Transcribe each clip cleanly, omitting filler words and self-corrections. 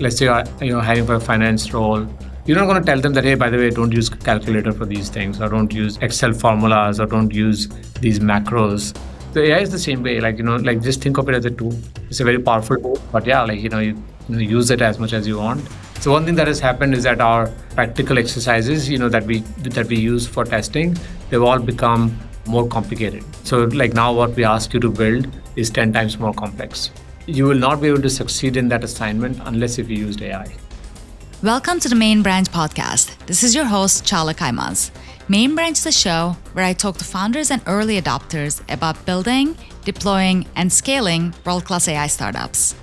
let's say you're hiring for a finance role, you're not going to tell them that, hey, by the way, don't use calculator for these things, or don't use Excel formulas, or don't use these macros. The AI is the same way, just think of it as a tool. It's a very powerful tool, but yeah, you use it as much as you want. So one thing that has happened is that our practical exercises, that we use for testing, they've all become more complicated. So now what we ask you to build is 10 times more complex. You will not be able to succeed in that assignment unless if you used AI. Welcome to the Main Branch podcast. This is your host, Chala Kaimaz. Main Branch is a show where I talk to founders and early adopters about building, deploying, and scaling world-class AI startups.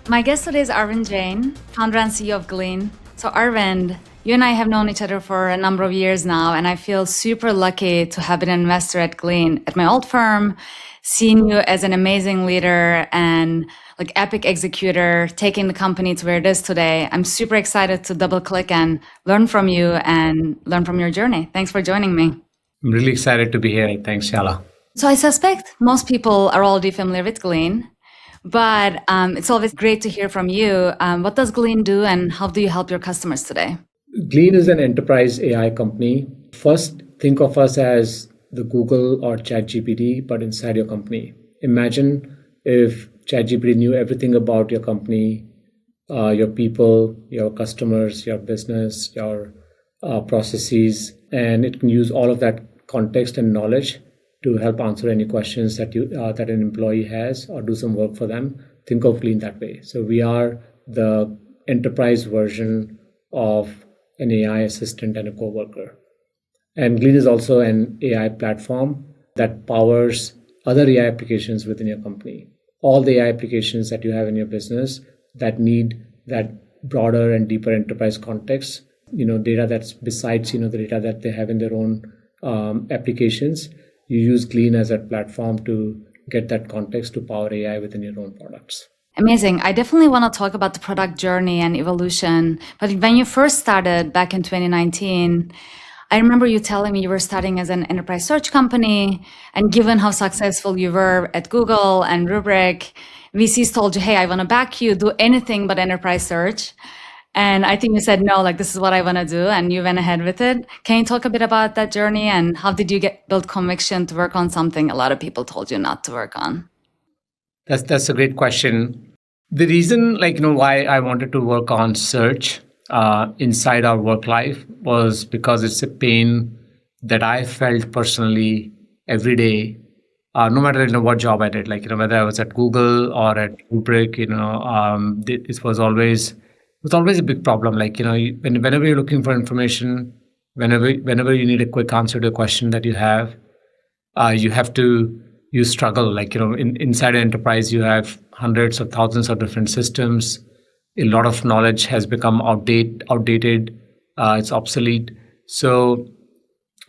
My guest today is Arvind Jain, founder and CEO of Glean. So Arvind, you and I have known each other for a number of years now, and I feel super lucky to have been an investor at Glean, at my old firm, seeing you as an amazing leader and epic executor, taking the company to where it is today. I'm super excited to double click and learn from you and learn from your journey. Thanks for joining me. I'm really excited to be here. Thanks, Shala. So I suspect most people are already familiar with Glean, but it's always great to hear from you. What does Glean do and how do you help your customers today? Glean is an enterprise AI company. First, think of us as the Google or ChatGPT, but inside your company. Imagine if ChatGPT knew everything about your company, your people, your customers, your business, your processes, and it can use all of that context and knowledge to help answer any questions that an employee has or do some work for them. Think of Glean that way. So we are the enterprise version of an AI assistant and a coworker. And Glean is also an AI platform that powers other AI applications within your company. All the AI applications that you have in your business that need that broader and deeper enterprise context, data that's besides, the data that they have in their own applications. You use Glean as a platform to get that context to power AI within your own products. Amazing. I definitely want to talk about the product journey and evolution. But when you first started back in 2019, I remember you telling me you were starting as an enterprise search company, and given how successful you were at Google and Rubrik, VCs told you, hey, I want to back you, do anything but enterprise search. And I think you said, no, this is what I want to do, and you went ahead with it. Can you talk a bit about that journey and how did you build conviction to work on something a lot of people told you not to work on? That's a great question. The reason, why I wanted to work on search inside our work life was because it's a pain that I felt personally every day, no matter what job I did, whether I was at Google or at Rubrik, it was always a big problem. Whenever you're looking for information, whenever you need a quick answer to a question that you struggle. Inside an enterprise, you have hundreds of thousands of different systems. A lot of knowledge has become outdated. It's obsolete. So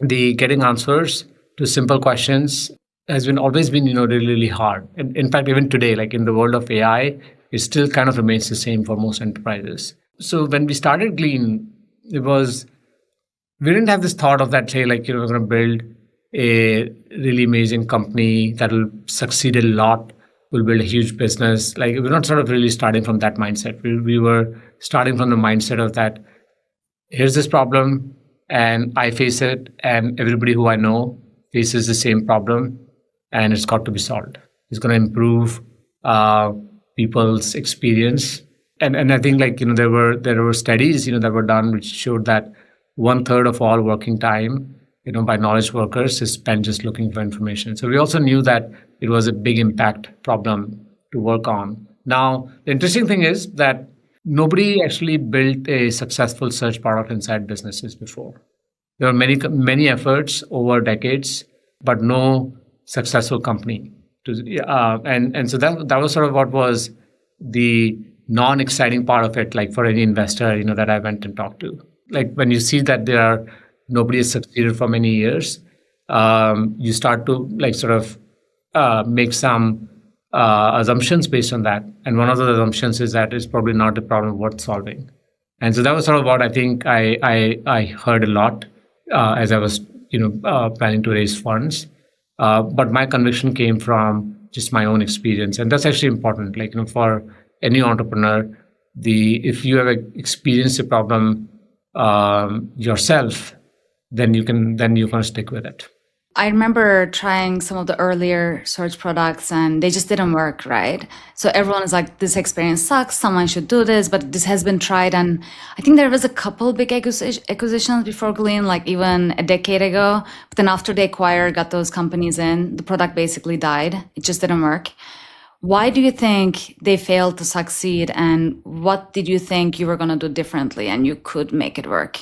the getting answers to simple questions has always been really, really hard. And in fact, even today, in the world of AI, it still kind of remains the same for most enterprises. So when we started Glean, we didn't have this thought of that, say, we're going to build a really amazing company that will succeed a lot. We'll build a huge business. We're not sort of really starting from that mindset. We were starting from the mindset of that, here's this problem and I face it and everybody who I know faces the same problem and it's got to be solved. It's going to improve people's experience. And I think there were studies, that were done which showed that 1/3 of all working time, by knowledge workers is spent just looking for information. So we also knew that it was a big impact problem to work on. Now, the interesting thing is that nobody actually built a successful search product inside businesses before. There were many efforts over decades, but no successful company. And so that was sort of what was the non-exciting part of it, for any investor, that I went and talked to. When you see that nobody has succeeded for many years, you start to make some assumptions based on that. And one of the assumptions is that it's probably not a problem worth solving. And so that was sort of what I think I heard a lot as I was planning to raise funds. But my conviction came from just my own experience. And that's actually important. For any entrepreneur, if you have experienced a problem yourself, then you're gonna stick with it. I remember trying some of the earlier search products and they just didn't work, right? So everyone is like, this experience sucks, someone should do this, but this has been tried. And I think there was a couple big acquisitions before Glean, like even a decade ago. But then after they got those companies in, the product basically died. It just didn't work. Why do you think they failed to succeed? And what did you think you were going to do differently and you could make it work?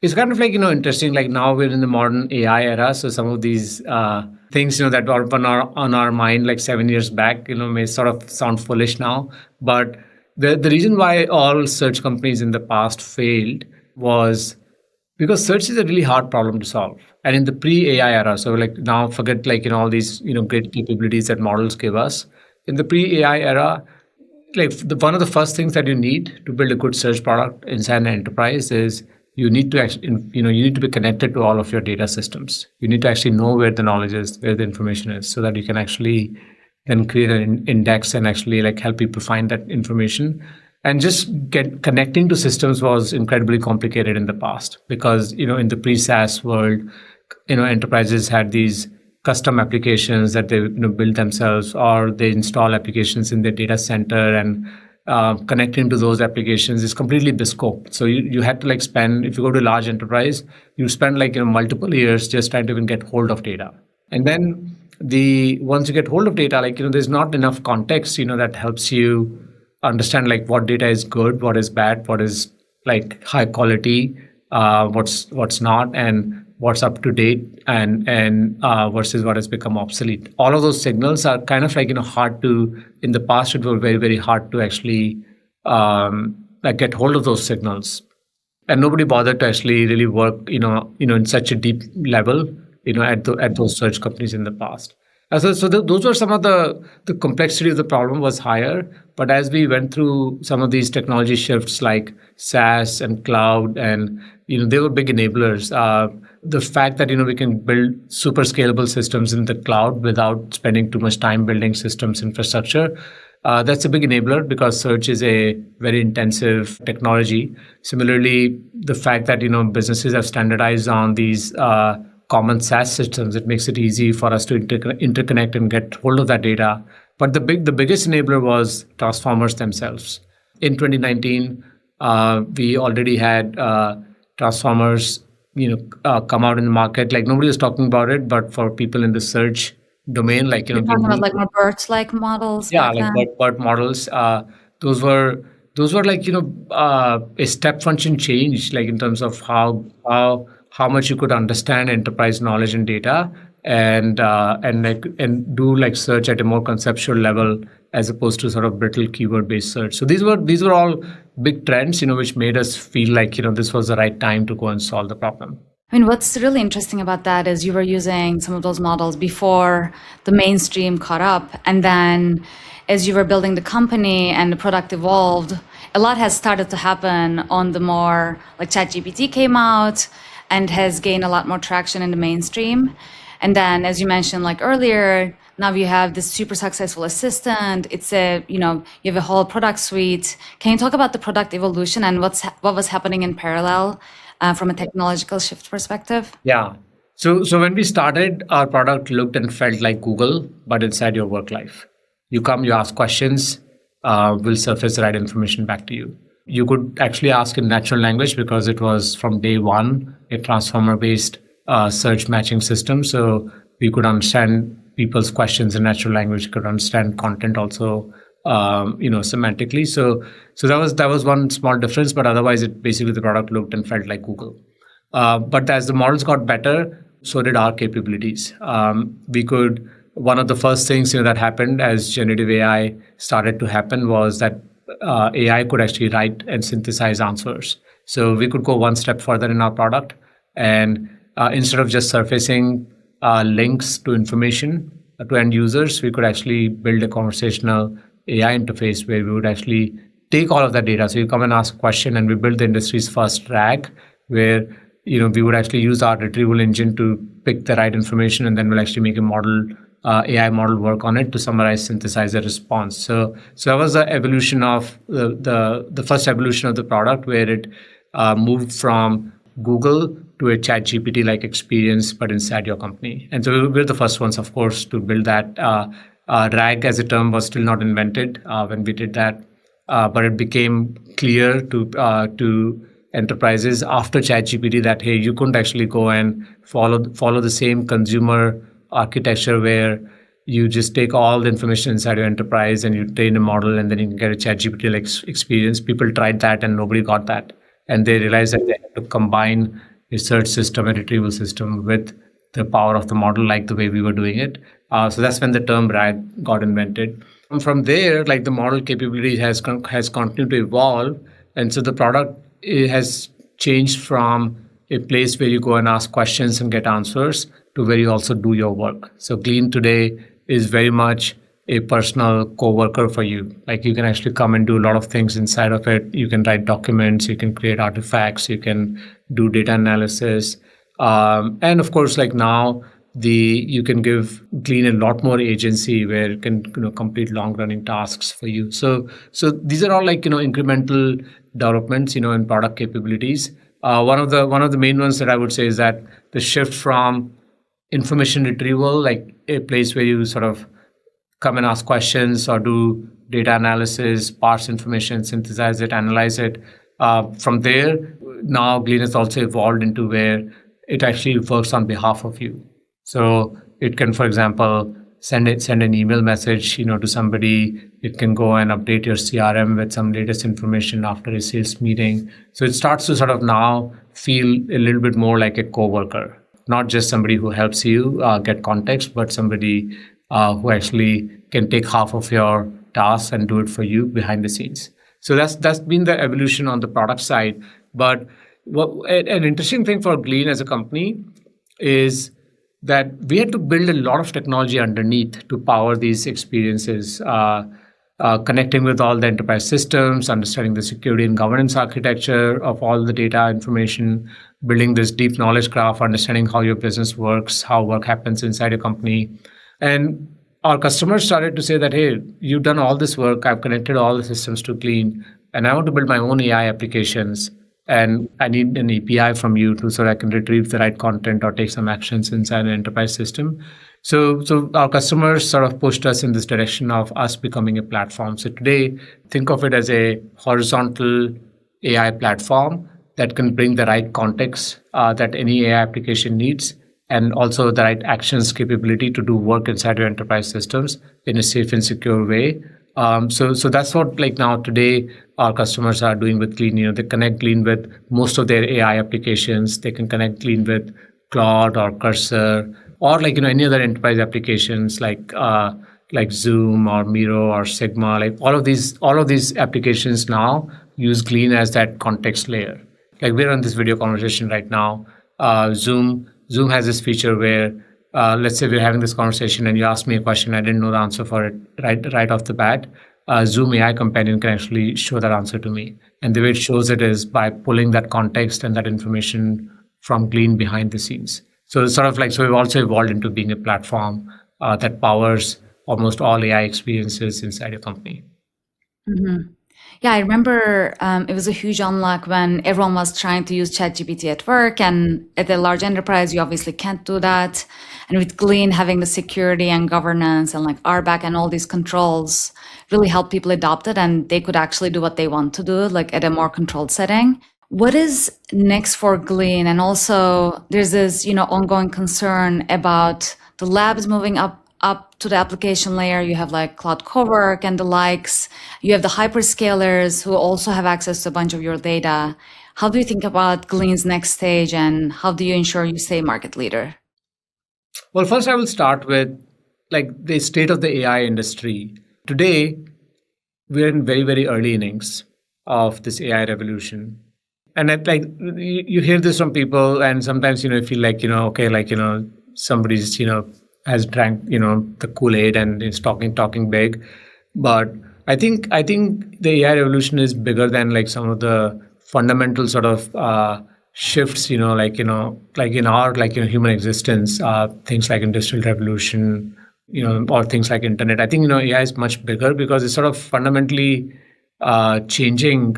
It's kind of like, interesting, like now we're in the modern AI era. So some of these things, that were on our mind like 7 years back, may sort of sound foolish now. But the reason why all search companies in the past failed was because search is a really hard problem to solve. And in the pre-AI era, so like now forget like, all these, great capabilities that models give us. In the pre-AI era, like one of the first things that you need to build a good search product inside an enterprise is you need to actually, you need to be connected to all of your data systems. You need to actually know where the knowledge is, where the information is, so that you can actually then create an index and actually like help people find that information. And just connecting to systems was incredibly complicated in the past because, in the pre-SaaS world, enterprises had these custom applications that they build themselves, or they install applications in their data center, and connecting to those applications is completely bespoke. So you had to like spend, if you go to a large enterprise, you spend like multiple years just trying to even get hold of data. And then once you get hold of data, like there's not enough context that helps you understand like what data is good, what is bad, what is like high quality, what's not, and what's up to date, and versus what has become obsolete. All of those signals are kind of like hard to. In the past, it was very, very hard to actually like get hold of those signals, and nobody bothered to actually really work in such a deep level at those search companies in the past. Those were some of the complexity of the problem was higher. But as we went through some of these technology shifts like SaaS and cloud, and they were big enablers. The fact that we can build super scalable systems in the cloud without spending too much time building systems infrastructure, that's a big enabler because search is a very intensive technology. Similarly, the fact that businesses have standardized on these common SaaS systems, it makes it easy for us to interconnect and get hold of that data. But the biggest enabler was transformers themselves. In 2019, we already had transformers come out in the market. Like nobody was talking about it, but for people in the search domain, like you're talking about like more BERT-like models. Yeah, like BERT models. Those were like a step function change, like in terms of how much you could understand enterprise knowledge and data, and do like search at a more conceptual level as opposed to sort of brittle keyword based search. So these were all big trends, which made us feel like this was the right time to go and solve the problem. I mean, what's really interesting about that is you were using some of those models before the mainstream caught up, and then as you were building the company and the product evolved, a lot has started to happen on the more like ChatGPT came out and has gained a lot more traction in the mainstream. And then, as you mentioned, like earlier, now you have this super successful assistant. It's you have a whole product suite. Can you talk about the product evolution and what was happening in parallel from a technological shift perspective? Yeah. So when we started, our product looked and felt like Google, but inside your work life. You come, you ask questions, we'll surface the right information back to you. You could actually ask in natural language because it was from day one a transformer-based search matching system. So we could understand people's questions in natural language, could understand content also, semantically. So that was one small difference, but otherwise it basically the product looked and felt like Google. But as the models got better, so did our capabilities. One of the first things that happened as generative AI started to happen was that AI could actually write and synthesize answers. So we could go one step further in our product, and instead of just surfacing links to information to end users, we could actually build a conversational AI interface where we would actually take all of that data. So you come and ask a question, and we build the industry's first RAG where we would actually use our retrieval engine to pick the right information, and then we'll actually make a model AI model work on it to summarize, synthesize a response. So that was the evolution of the first evolution of the product, where it moved from Google to a chat GPT like experience, but inside your company. And so we're the first ones, of course, to build that. RAG as a term was still not invented when we did that, but it became clear to enterprises after ChatGPT that, hey, you couldn't actually go and follow the same consumer architecture where you just take all the information inside your enterprise and you train a model and then you can get a ChatGPT like experience. People tried that and nobody got that, and they realized that they had to combine a search system, a retrieval system, with the power of the model, like the way we were doing it. So that's when the term RAG got invented. And from there, like the model capability has continued to evolve, and so the product has changed from a place where you go and ask questions and get answers to where you also do your work. So Glean today is very much a personal co-worker for you. Like you can actually come and do a lot of things inside of it. You can write documents, you can create artifacts, you can do data analysis. And of course, like now, you can give Glean a lot more agency where it can complete long-running tasks for you. So these are all like incremental developments in product capabilities. One of the main ones that I would say is that the shift from information retrieval, like a place where you sort of come and ask questions or do data analysis, parse information, synthesize it, analyze it. From there, now Glean has also evolved into where it actually works on behalf of you. So it can, for example, send an email message, to somebody. It can go and update your CRM with some latest information after a sales meeting. So it starts to sort of now feel a little bit more like a coworker, not just somebody who helps you get context, but somebody who actually can take half of your tasks and do it for you behind the scenes. So that's been the evolution on the product side. But an interesting thing for Glean as a company is that we had to build a lot of technology underneath to power these experiences, connecting with all the enterprise systems, understanding the security and governance architecture of all the data information, building this deep knowledge graph, understanding how your business works, how work happens inside a company. And our customers started to say that, hey, you've done all this work, I've connected all the systems to Glean, and I want to build my own AI applications. And I need an API from you so that I can retrieve the right content or take some actions inside an enterprise system. So our customers sort of pushed us in this direction of us becoming a platform. So today, think of it as a horizontal AI platform that can bring the right context that any AI application needs, and also the right actions capability to do work inside your enterprise systems in a safe and secure way. So that's what like now today our customers are doing with Glean. They connect Glean with most of their AI applications. They can connect Glean with Claude or Cursor or like any other enterprise applications like Zoom or Miro or Sigma. Like all of these applications now use Glean as that context layer. Like we're on this video conversation right now. Zoom has this feature where let's say we're having this conversation and you ask me a question, I didn't know the answer for it right off the bat. Zoom AI Companion can actually show that answer to me. And the way it shows it is by pulling that context and that information from Glean behind the scenes. So it's sort of like, so we've also evolved into being a platform that powers almost all AI experiences inside your company. Mm-hmm. Yeah, I remember it was a huge unlock when everyone was trying to use ChatGPT at work, and at a large enterprise, you obviously can't do that. And with Glean having the security and governance and like RBAC and all these controls really helped people adopt it, and they could actually do what they want to do, like at a more controlled setting. What is next for Glean? And also there's this, ongoing concern about the labs moving up to the application layer. You have like Cloud Cowork and the likes. You have the hyperscalers who also have access to a bunch of your data. How do you think about Glean's next stage, and how do you ensure you stay market leader? Well, first I will start with like the state of the AI industry. Today, we're in very, very early innings of this AI revolution. And you hear this from people, and sometimes, you feel like, okay, like, somebody's, has drank, the Kool-Aid and is talking big. But I think the AI revolution is bigger than like some of the fundamental sort of shifts, like in our human existence, things like industrial revolution, or things like internet. I think, AI is much bigger because it's sort of fundamentally changing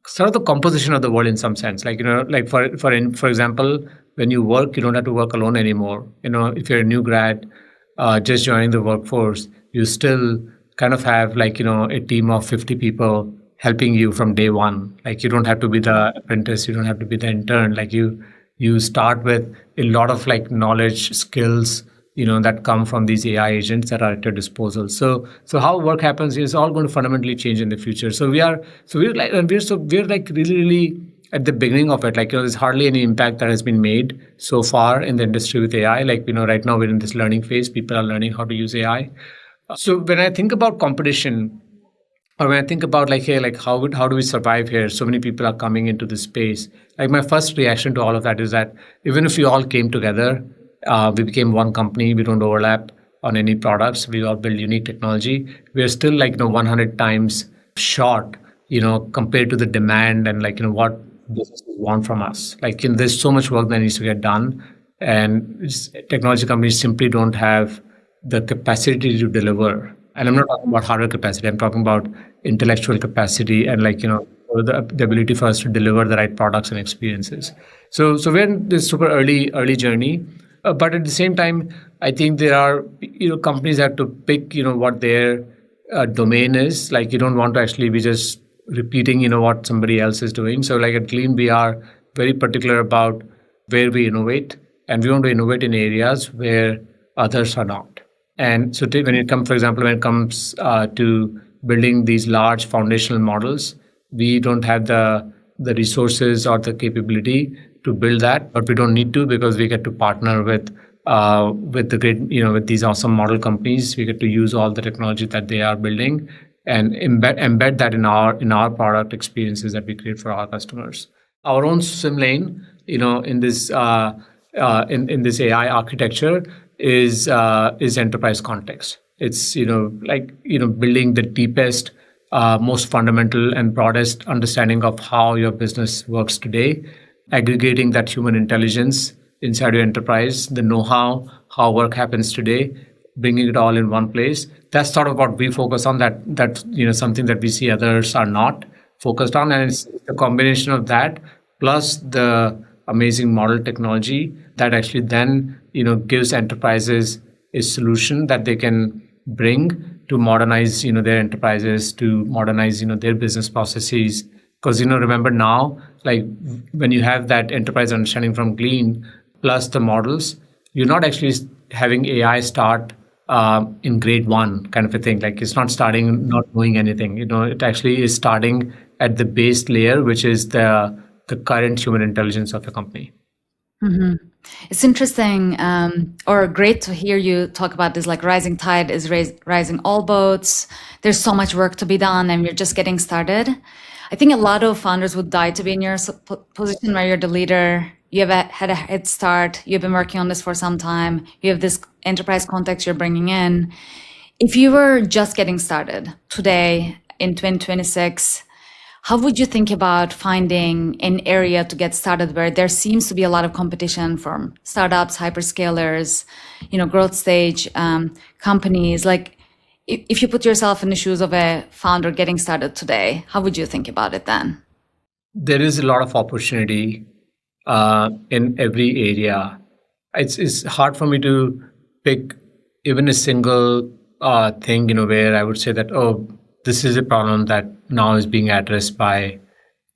sort of the composition of the world in some sense. Like, like for example, when you work, you don't have to work alone anymore. If you're a new grad, just joining the workforce, you still kind of have like, a team of 50 people helping you from day one. Like, you don't have to be the apprentice, you don't have to be the intern. Like, you start with a lot of like knowledge, skills, that come from these AI agents that are at your disposal. So how work happens is all going to fundamentally change in the future. So we're like really, really at the beginning of it. Like, there's hardly any impact that has been made so far in the industry with AI. Like, right now we're in this learning phase. People are learning how to use AI. So when I think about competition, or when I think about like, hey, like how do we survive here? So many people are coming into this space. Like, my first reaction to all of that is that even if we all came together, we became one company, we don't overlap on any products, we all build unique technology, we are still like 100 times short, compared to the demand and like what businesses want from us. Like, there's so much work that needs to get done, and technology companies simply don't have the capacity to deliver. And I'm not talking about hardware capacity, I'm talking about intellectual capacity and like, the ability for us to deliver the right products and experiences. So we're in this super early journey. But at the same time, I think there are, companies have to pick, what their domain is. Like, you don't want to actually be just repeating, what somebody else is doing. So like at Glean, we are very particular about where we innovate, and we want to innovate in areas where others are not. And so when it comes to building these large foundational models, we don't have the resources or the capability to build that, but we don't need to, because we get to partner with the great, with these awesome model companies. We get to use all the technology that they are building and embed that in our product experiences that we create for our customers. Our own swim lane, in this in this AI architecture is enterprise context. It's building the deepest, most fundamental and broadest understanding of how your business works today, aggregating that human intelligence inside your enterprise, the know-how, how work happens today, bringing it all in one place. That's sort of what we focus on. That's something that we see others are not focused on, and it's a combination of that plus the amazing model technology that actually then gives enterprises a solution that they can bring to modernize their enterprises, to modernize their business processes. Because remember now, like when you have that enterprise understanding from Glean plus the models, you're not actually having AI start in grade one kind of a thing. Like, it's not starting not knowing anything. It actually is starting at the base layer, which is the current human intelligence of the company. Mm-hmm. It's interesting, or great to hear you talk about this, like rising tide is rising all boats. There's so much work to be done and we're just getting started. I think a lot of founders would die to be in your position where you're the leader. You have had a head start. You've been working on this for some time. You have this enterprise context you're bringing in. If you were just getting started today in 2026, how would you think about finding an area to get started where there seems to be a lot of competition from startups, hyperscalers, growth stage companies? Like, if you put yourself in the shoes of a founder getting started today, how would you think about it then? There is a lot of opportunity in every area. It's hard for me to pick even a single thing, where I would say that, oh, this is a problem that now is being addressed by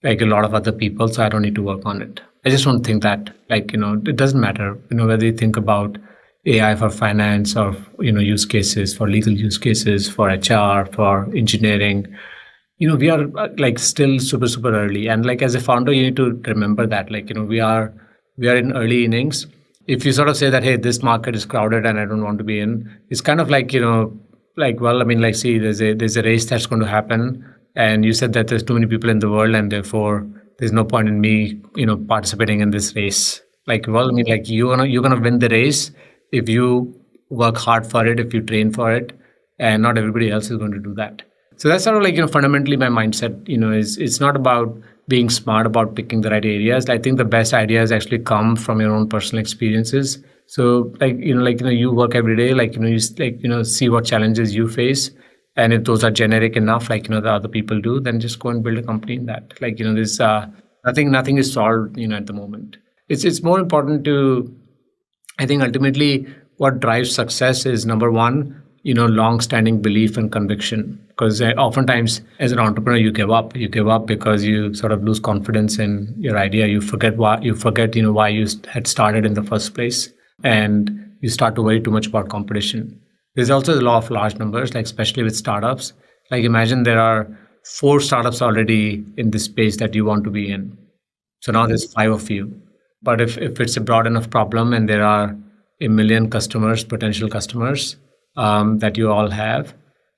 like a lot of other people, so I don't need to work on it. I just don't think that, like, it doesn't matter, whether you think about AI for finance or, use cases for legal use cases, for HR, for engineering. We are like still super, super early. And like as a founder, you need to remember that, like, we are in early innings. If you sort of say that, hey, this market is crowded and I don't want to be in, it's kind of like, well, I mean, like, see, there's a race that's going to happen. And you said that there's too many people in the world and therefore there's no point in me, participating in this race. Like, well, I mean, like you're gonna win the race if you work hard for it, if you train for it, and not everybody else is going to do that. So that's sort of like, fundamentally my mindset, is it's not about being smart about picking the right areas. I think the best ideas actually come from your own personal experiences, So you work every day, you see what challenges you face. And if those are generic enough, the other people do, then just go and build a company in that. There's nothing is solved, at the moment. It's more important to, I think ultimately what drives success is number one, long-standing belief and conviction. Because oftentimes as an entrepreneur, you give up. You give up because you sort of lose confidence in your idea. You forget why you had started in the first place, and you start to worry too much about competition. There's also the law of large numbers, especially with startups. Imagine there are 4 startups already in this space that you want to be in. So now there's 5 of you. But if it's a broad enough problem and there are 1 million customers, potential customers that you all have,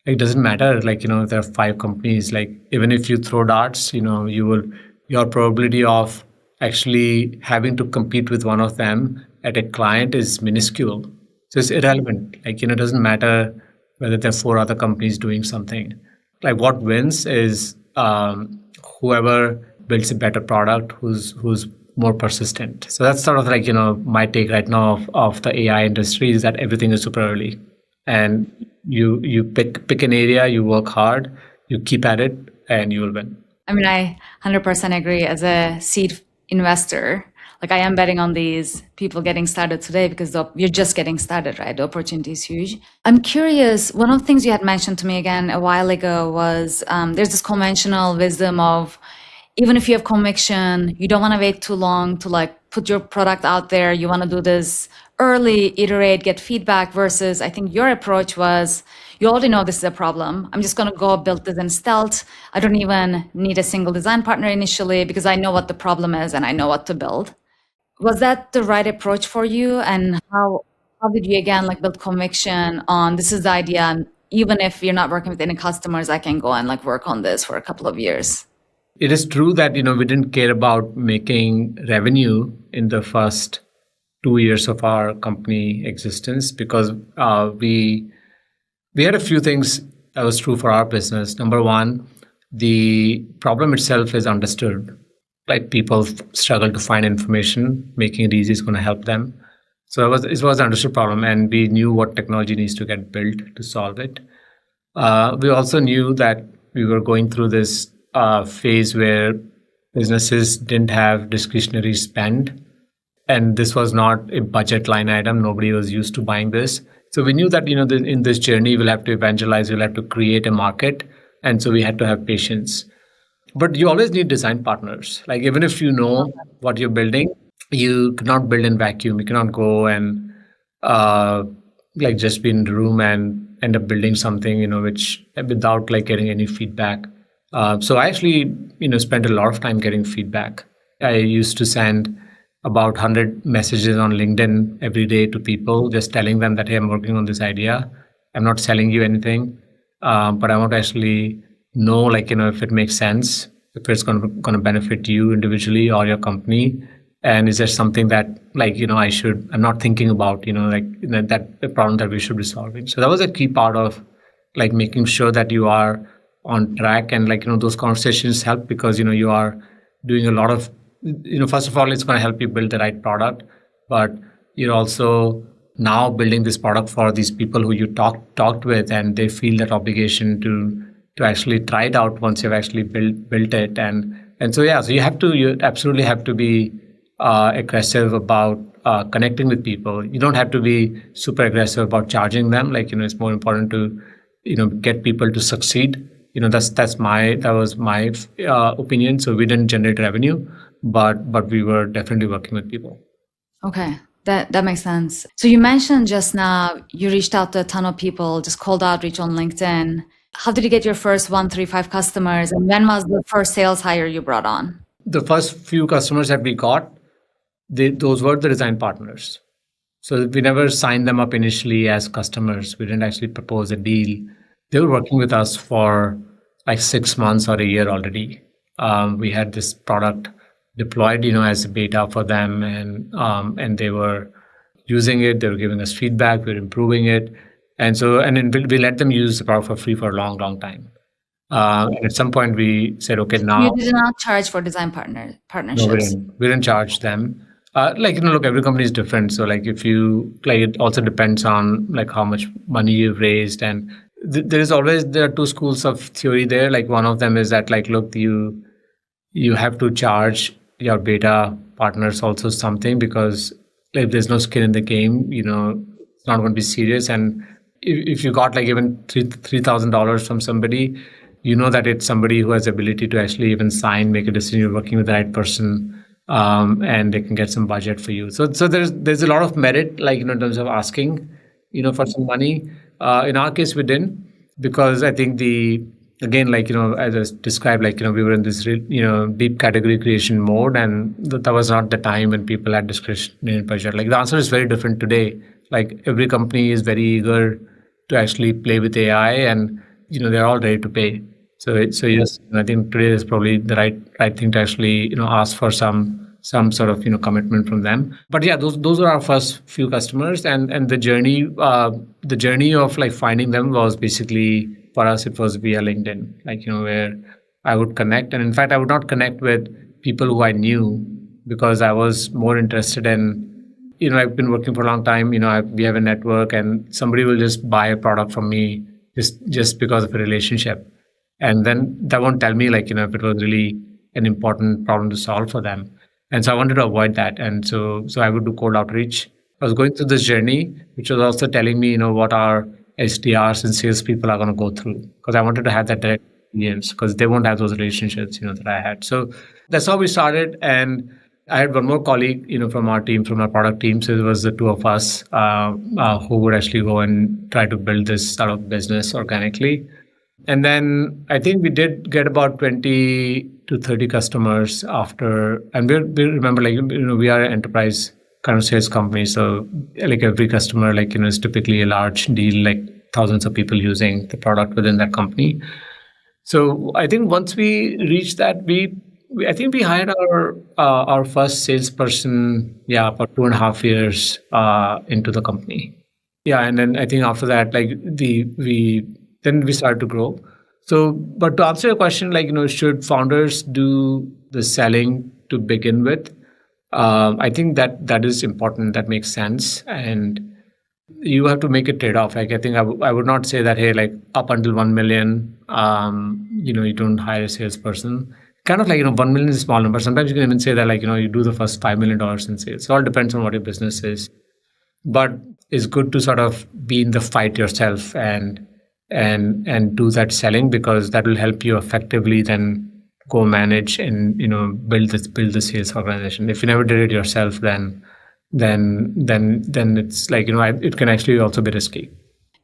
it doesn't matter. If there are 5 companies, even if you throw darts, your probability of actually having to compete with one of them at a client is minuscule. So it's irrelevant. It doesn't matter whether there are 4 other companies doing something. What wins is whoever builds a better product, who's more persistent. So that's sort of my take right now of the AI industry is that everything is super early, and you pick an area, you work hard, you keep at it, and you will win. I mean, I 100% agree. As a seed investor, I am betting on these people getting started today because you're just getting started, right? The opportunity is huge. I'm curious, one of the things you had mentioned to me again a while ago was there's this conventional wisdom of even if you have conviction, you don't want to wait too long to put your product out there. You want to do this early, iterate, get feedback, versus I think your approach was, you already know this is a problem. I'm just going to go build this in stealth. I don't even need a single design partner initially because I know what the problem is and I know what to build. Was that the right approach for you? And how did you again build conviction on this is the idea, and even if you're not working with any customers, I can go and work on this for a couple of years? It is true that we didn't care about making revenue in the first 2 years of our company existence because we had a few things that was true for our business. Number one, the problem itself is understood. People struggle to find information, making it easy is going to help them. So it was an understood problem, and we knew what technology needs to get built to solve it. We also knew that we were going through this phase where businesses didn't have discretionary spend, and this was not a budget line item. Nobody was used to buying this. So we knew that in this journey we'll have to evangelize, we'll have to create a market, and so we had to have patience. But you always need design partners. Even if you know what you're building, you cannot build in vacuum. You cannot go and just be in the room and end up building something which without getting any feedback. So I actually spent a lot of time getting feedback. I used to send about 100 messages on LinkedIn every day to people, just telling them that, hey, I'm working on this idea. I'm not selling you anything, but I want to actually know, if it makes sense, if it's going to benefit you individually or your company, and is there something that, I'm not thinking about, that the problem that we should be solving. So that was a key part of, making sure that you are on track, and those conversations help because you are doing a lot of, first of all, it's going to help you build the right product, but you're also now building this product for these people who you talked with, and they feel that obligation to actually try it out once you've actually built it, and so you absolutely have to be aggressive about connecting with people. You don't have to be super aggressive about charging them. It's more important to get people to succeed. That was my opinion. So we didn't generate revenue, but we were definitely working with people. Okay, that makes sense. So you mentioned just now you reached out to a ton of people, just cold outreach on LinkedIn. How did you get your first 135 customers, and when was the first sales hire you brought on? The first few customers that we got, those were the design partners. So we never signed them up initially as customers. We didn't actually propose a deal. They were working with us for 6 months or a year already. We had this product deployed, as a beta for them, and they were using it. They were giving us feedback. We were improving it, and then we let them use the product for free for a long, long time. And at some point, we said, okay, now you did not charge for design partnerships. No, we didn't charge them. Look, every company is different. So if you it also depends on how much money you've raised, and there are two schools of theory there. One of them is that look, you have to charge your beta partners also something, because if there's no skin in the game, it's not going to be serious. And if you got even $3,000 from somebody, that it's somebody who has the ability to actually even make a decision. You're working with the right person. And they can get some budget for you. So there's a lot of merit, in terms of asking, for some money. In our case, we didn't, because I think as I described, we were in this deep category creation mode, and that was not the time when people had discretionary budget. The answer is very different today. Every company is very eager to actually play with AI, and they're all ready to pay. So yes, I think today is probably the right thing to actually ask for some sort of commitment from them. But yeah, those are our first few customers, and the journey of finding them was basically, for us, it was via LinkedIn, where I would connect, and in fact I would not connect with people who I knew, because I was more interested in I've been working for a long time. We have a network, and somebody will just buy a product from me just because of a relationship. And then that won't tell me if it was really an important problem to solve for them. And so I wanted to avoid that. And so I would do cold outreach. I was going through this journey, which was also telling me, what our SDRs and salespeople are going to go through, because I wanted to have that direct experience, because they won't have those relationships, that I had. So that's how we started. And I had one more colleague, from our team, from our product team. So it was the two of us who would actually go and try to build this sort of business organically. And then I think we did get about 20 to 30 customers after, and we remember, we are an enterprise kind of sales company. So every customer, is typically a large deal, thousands of people using the product within that company. So I think once we reached that, I think we hired our first salesperson, about 2.5 years into the company. Yeah, and then I think after that, then we started to grow. So, but to answer your question, should founders do the selling to begin with? I think that is important. That makes sense, and you have to make a trade-off. I think I would not say that, hey, up until 1 million, you don't hire a salesperson. Kind of 1 million is a small number. Sometimes you can even say that you do the first $5 million in sales. It all depends on what your business is. But it's good to sort of be in the fight yourself and do that selling, because that will help you effectively then go manage and build the sales organization. If you never did it yourself, then it's it can actually also be risky.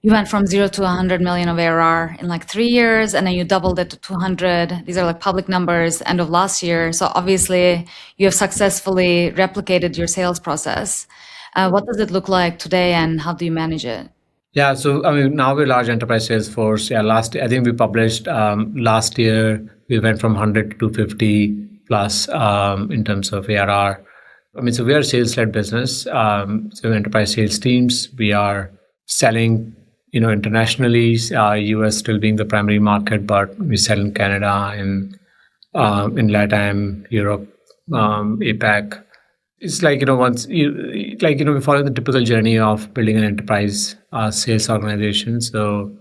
You went from 0 to 100 million of ARR in 3 years, and then you doubled it to 200. These are public numbers end of last year. So obviously you have successfully replicated your sales process. What does it look like today, and how do you manage it? Yeah, so now we're a large enterprise sales force. Yeah, I think we published last year, we went from 100 to 250 plus in terms of ARR. So we are a sales-led business. So enterprise sales teams, we are selling, internationally, US still being the primary market, but we sell in Canada, in LATAM, Europe, APAC. It's once we follow the typical journey of building an enterprise sales organization. So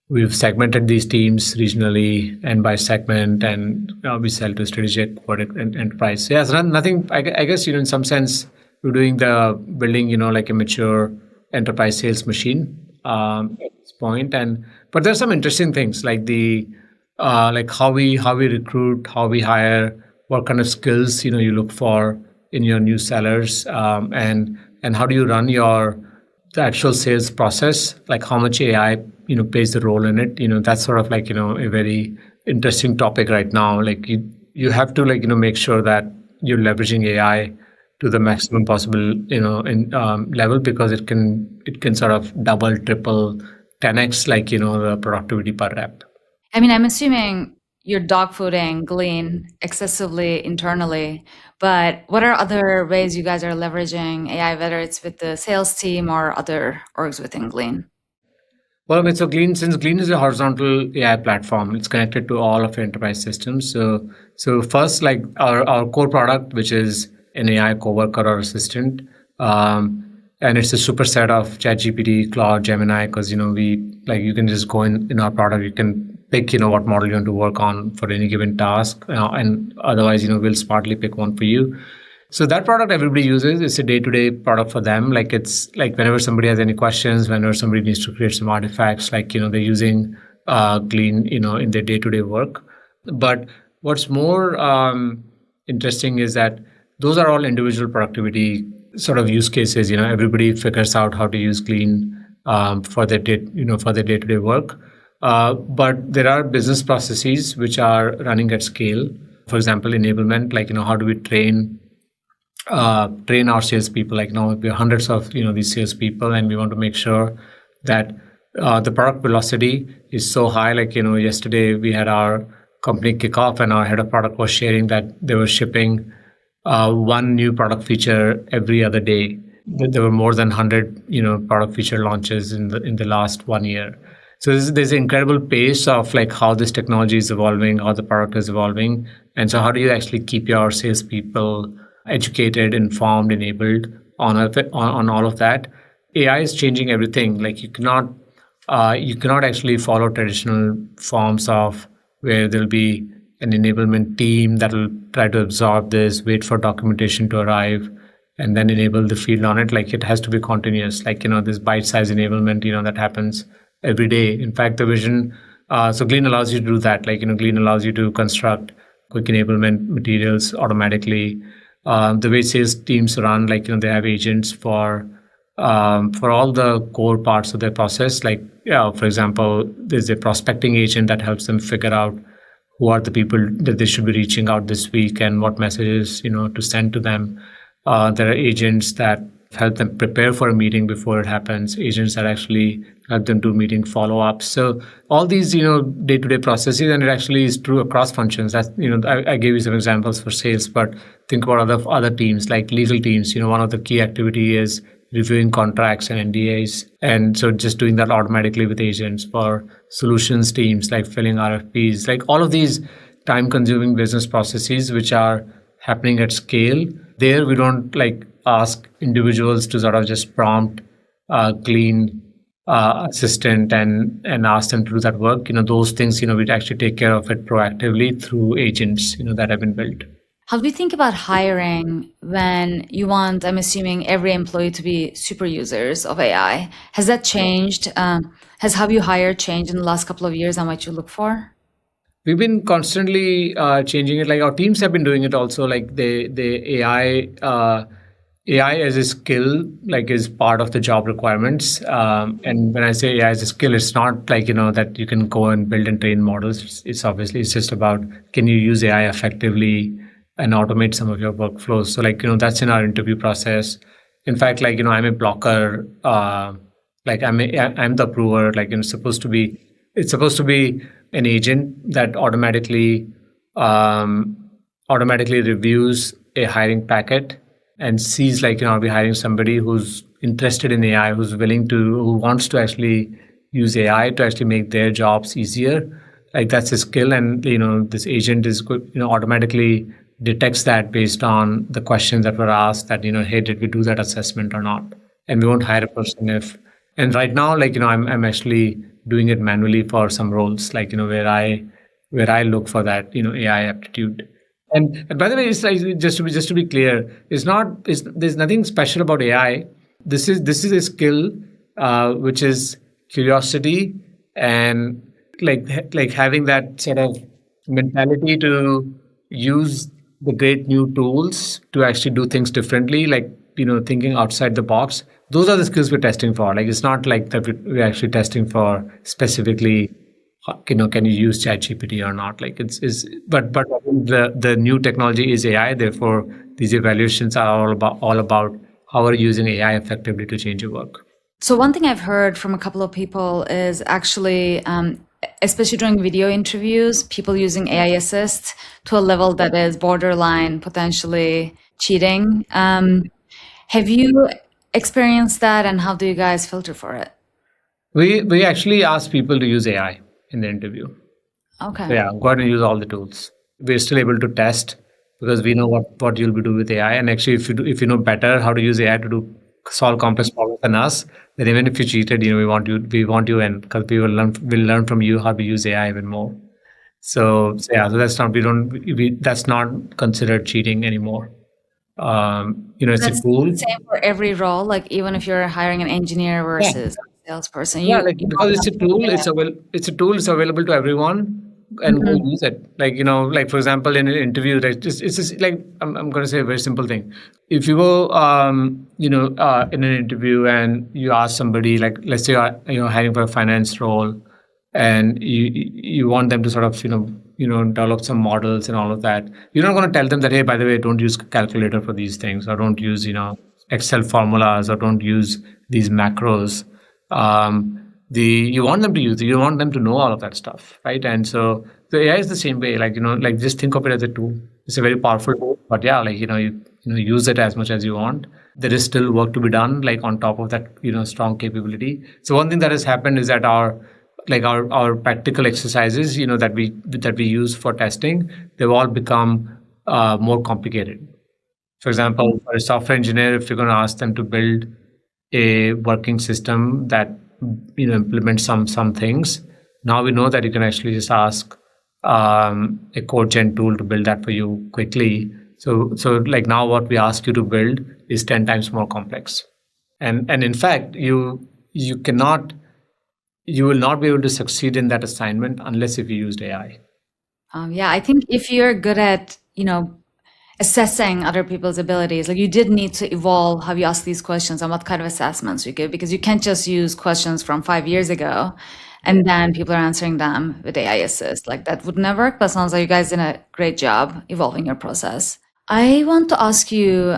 we've segmented these teams regionally and by segment, and we sell to strategic product and enterprise. So yeah, nothing. I guess in some sense we're building a mature enterprise sales machine at this point. But there's some interesting things like how we recruit, how we hire, what kind of skills you look for in your new sellers, and how do you run the actual sales process, how much AI plays the role in it. That's sort of a very interesting topic right now. You have to make sure that you're leveraging AI to the maximum possible level, because it can sort of double, triple, 10x the productivity per rep. I'm assuming you're dogfooding Glean excessively internally, but what are other ways you guys are leveraging AI, whether it's with the sales team or other orgs within Glean? Well, so since Glean is a horizontal AI platform, it's connected to all of your enterprise systems. So first, our core product, which is an AI coworker or assistant. And it's a superset of ChatGPT, Claude, Gemini, because you can just go in our product, you can pick what model you want to work on for any given task, and otherwise we'll smartly pick one for you. So that product everybody uses. It's a day-to-day product for them. Like it's like whenever somebody has any questions, whenever somebody needs to create some artifacts, they're using Glean in their day-to-day work. But what's more interesting is that those are all individual productivity sort of use cases. Everybody figures out how to use Glean for their day-to-day work. But there are business processes which are running at scale. For example, enablement. How do we train our salespeople? We have hundreds of these salespeople, and we want to make sure that the product velocity is so high. Yesterday we had our company kickoff, and our head of product was sharing that they were shipping one new product feature every other day. There were more than 100 product feature launches in the last 1 year. So there's an incredible pace of how this technology is evolving, how the product is evolving, and so how do you actually keep your salespeople educated, informed, enabled on all of that? AI is changing everything. You cannot actually follow traditional forms of where there'll be an enablement team that will try to absorb this, wait for documentation to arrive, and then enable the field on it. It has to be continuous. This bite-sized enablement, that happens every day. In fact, the vision, so Glean allows you to do that. Glean allows you to construct quick enablement materials automatically. The way sales teams run, they have agents for all the core parts of their process. For example, there's a prospecting agent that helps them figure out who are the people that they should be reaching out this week and what messages to send to them. There are agents that help them prepare for a meeting before it happens, agents that actually help them do meeting follow-ups. So all these day-to-day processes, and it actually is true across functions. That's I gave you some examples for sales, but think about other teams, like legal teams. One of the key activity is reviewing contracts and NDAs, and so just doing that automatically with agents. For solutions teams, like filling RFPs, all of these time-consuming business processes which are happening at scale. There we don't ask individuals to sort of just prompt Glean assistant and ask them to do that work. Those things we'd actually take care of it proactively through agents that have been built. How do you think about hiring when you want, I'm assuming, every employee to be super users of AI? Has that changed? Has how you hire changed in the last couple of years and what you look for? We've been constantly changing it. Our teams have been doing it also. The AI as a skill, is part of the job requirements. And when I say AI as a skill, it's not that you can go and build and train models. It's just about, can you use AI effectively and automate some of your workflows? So that's in our interview process. In fact, I'm a blocker. I'm the approver. It's supposed to be an agent that automatically reviews a hiring packet and sees are we hiring somebody who's interested in AI, who wants to actually use AI to actually make their jobs easier. That's a skill, and this agent is automatically detects that based on the questions that were asked, that hey, did we do that assessment or not? And we won't hire a person if. And right now, I'm actually doing it manually for some roles, where I look for that AI aptitude. And by the way, it's just to be clear, there's nothing special about AI. This is a skill which is curiosity and having that sort of mentality to use the great new tools to actually do things differently, thinking outside the box. Those are the skills we're testing for. It's not that we're actually testing for specifically, can you use ChatGPT or not? But the new technology is AI. Therefore, these evaluations are all about how are you using AI effectively to change your work. So one thing I've heard from a couple of people is actually, especially during video interviews, people using AI assist to a level that is borderline potentially cheating. Have you experienced that, and how do you guys filter for it? We actually ask people to use AI in the interview. Okay. So yeah, go ahead and use all the tools. We're still able to test because we know what you'll be doing with AI. And actually, if you know better how to use AI to solve complex problems than us, then even if you cheated, we want you, and because we'll learn from you how to use AI even more. So yeah, so that's not considered cheating anymore. It's a That's tool. the same for every role. Like even if you're hiring an engineer Yeah. versus a salesperson, Yeah, you because it's a tool, it's available to everyone, and go use it. Like for example, in an interview, it's just like I'm going to say a very simple thing. If you go, in an interview and you ask somebody, like let's say you're hiring for a finance role, and you want them to sort of develop some models and all of that. You're not going to tell them that, hey, by the way, don't use calculator for these things, or don't use Excel formulas, or don't use these macros. You want them to use it, you want them to know all of that stuff, right? And so the AI is the same way. Like just think of it as a tool. It's a very powerful tool, but yeah, you use it as much as you want. There is still work to be done, like on top of that, strong capability. So one thing that has happened is that our practical exercises, that we use for testing, they've all become more complicated. For example, for a software engineer, if you're going to ask them to build a working system that implements some things, now we know that you can actually just ask a code gen tool to build that for you quickly. So like now what we ask you to build is 10 times more complex, and in fact you will not be able to succeed in that assignment unless if you used AI. Yeah, I think if you're good at, assessing other people's abilities, like you did need to evolve how you ask these questions and what kind of assessments you give, because you can't just use questions from 5 years ago and then people are answering them with AI assist. Like that would never work, but sounds like you guys did a great job evolving your process. I want to ask you,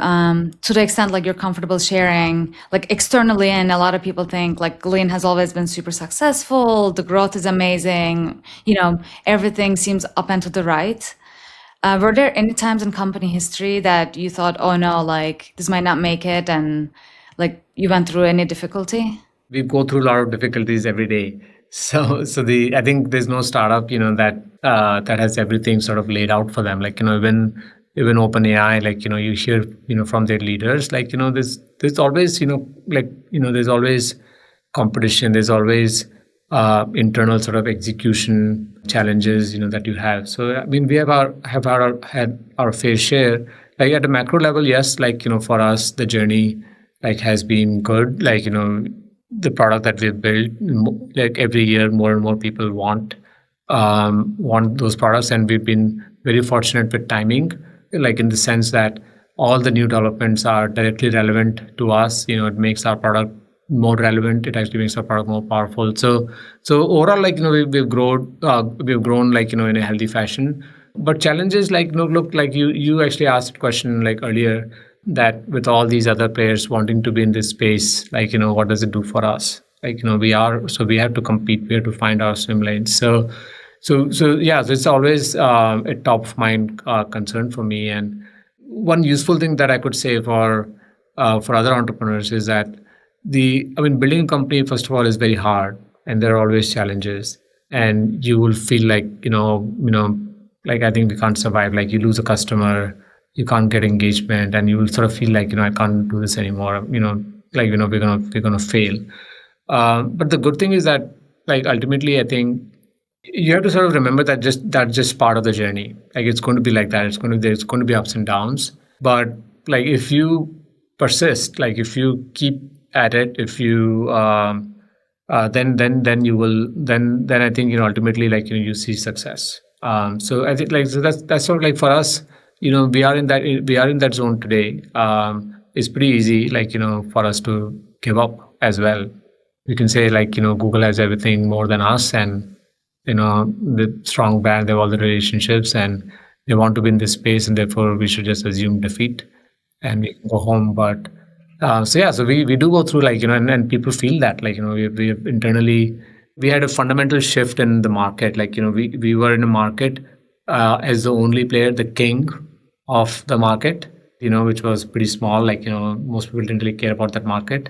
to the extent like you're comfortable sharing, like externally, and a lot of people think like Glean has always been super successful, the growth is amazing, everything seems up and to the right. Were there any times in company history that you thought, oh no, like this might not make it, and like you went through any difficulty? We go through a lot of difficulties every day. I think there's no startup, that has everything sort of laid out for them. Like, even OpenAI, like, you hear, from their leaders, like, there's always, there's always competition. There's always internal sort of execution challenges, that you have. So, I mean, we had our fair share. Like at a macro level, yes, like, for us, the journey like has been good. Like, the product that we've built, like every year, more and more people want those products, and we've been very fortunate with timing, like in the sense that all the new developments are directly relevant to us. It makes our product more relevant. It actually makes our product more powerful. So overall, like, we've grown like, in a healthy fashion. But challenges, like, look, like you actually asked a question like earlier, that with all these other players wanting to be in this space, like, what does it do for us? Like, we have to compete. We have to find our swim lanes. So yeah, so it's always a top of mind concern for me. And one useful thing that I could say for other entrepreneurs is that building a company, first of all, is very hard, and there are always challenges, and you will feel like, like, I think we can't survive. Like, you lose a customer, you can't get engagement, and you will sort of feel like, I can't do this anymore. Like, we're gonna fail. But the good thing is that, like, ultimately, I think you have to sort of remember that that's just part of the journey. Like, it's going to be like that. There's going to be ups and downs. But like, if you persist, like if you keep at it, if you then you will then I think, ultimately, like, you see success. So I think, like, so that's sort of like for us, we are in that zone today. It's pretty easy, like, for us to give up as well. We can say, like, Google has everything more than us, and the strong brand, they have all the relationships, and they want to be in this space, and therefore we should just assume defeat and we can go home. But so we do go through, like, and people feel that, like, we internally, we had a fundamental shift in the market. Like, we were in a market as the only player, the king of the market, which was pretty small. Like, most people didn't really care about that market.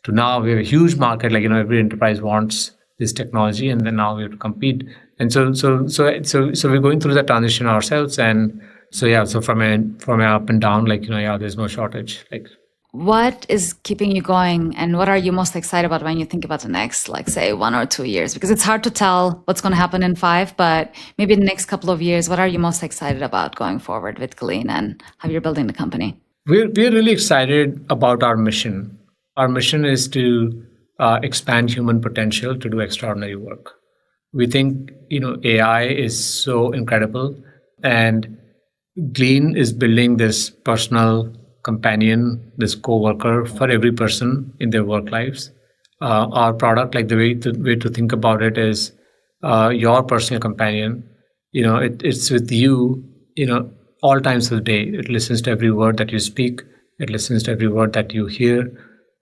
To now we have a huge market. Like, every enterprise wants this technology, and then now we have to compete. And so we're going through that transition ourselves. And So yeah, so from a up and down, there's no shortage. What is keeping you going, and what are you most excited about when you think about the next, like, say, 1 or 2 years? Because it's hard to tell what's going to happen in 5, but maybe in the next couple of years, what are you most excited about going forward with Glean and how you're building the company? We're really excited about our mission. Our mission is to expand human potential to do extraordinary work. We think AI is so incredible, and Glean is building this personal companion, this co-worker for every person in their work lives. Our product, like the way to think about it, is your personal companion. It's with you. All times of the day. It listens to every word that you speak. It listens to every word that you hear.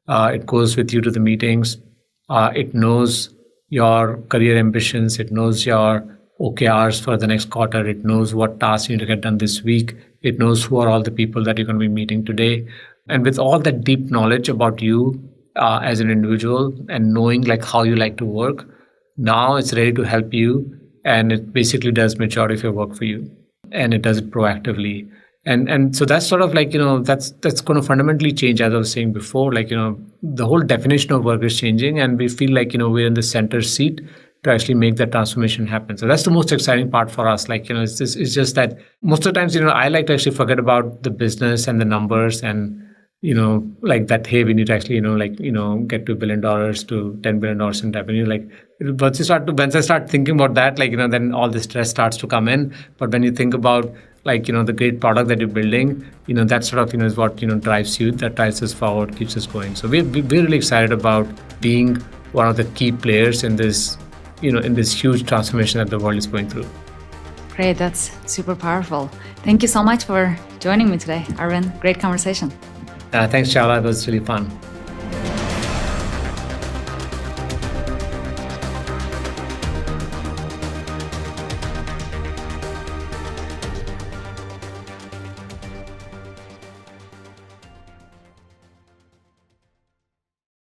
It goes with you to the meetings. It knows your career ambitions. It knows your OKRs for the next quarter. It knows what tasks you need to get done this week. It knows who are all the people that you're going to be meeting today. And with all that deep knowledge about you as an individual and knowing like how you like to work, now it's ready to help you. And it basically does majority of your work for you. And it does it proactively. And so that's sort of like, that's going to fundamentally change, as I was saying before, the whole definition of work is changing, and we feel like, we're in the center seat to actually make that transformation happen. So that's the most exciting part for us. It's just that most of the times, I like to actually forget about the business and the numbers and, that, hey, we need to actually, get to $1 billion to $10 billion in revenue. Once I start thinking about that, then all the stress starts to come in. But when you think about, the great product that you're building, that sort of, is what, drives you, that drives us forward, keeps us going. So we're really excited about being one of the key players in this, in this huge transformation that the world is going through. Great. That's super powerful. Thank you so much for joining me today, Arvind. Great conversation. Thanks, Chala. It was really fun.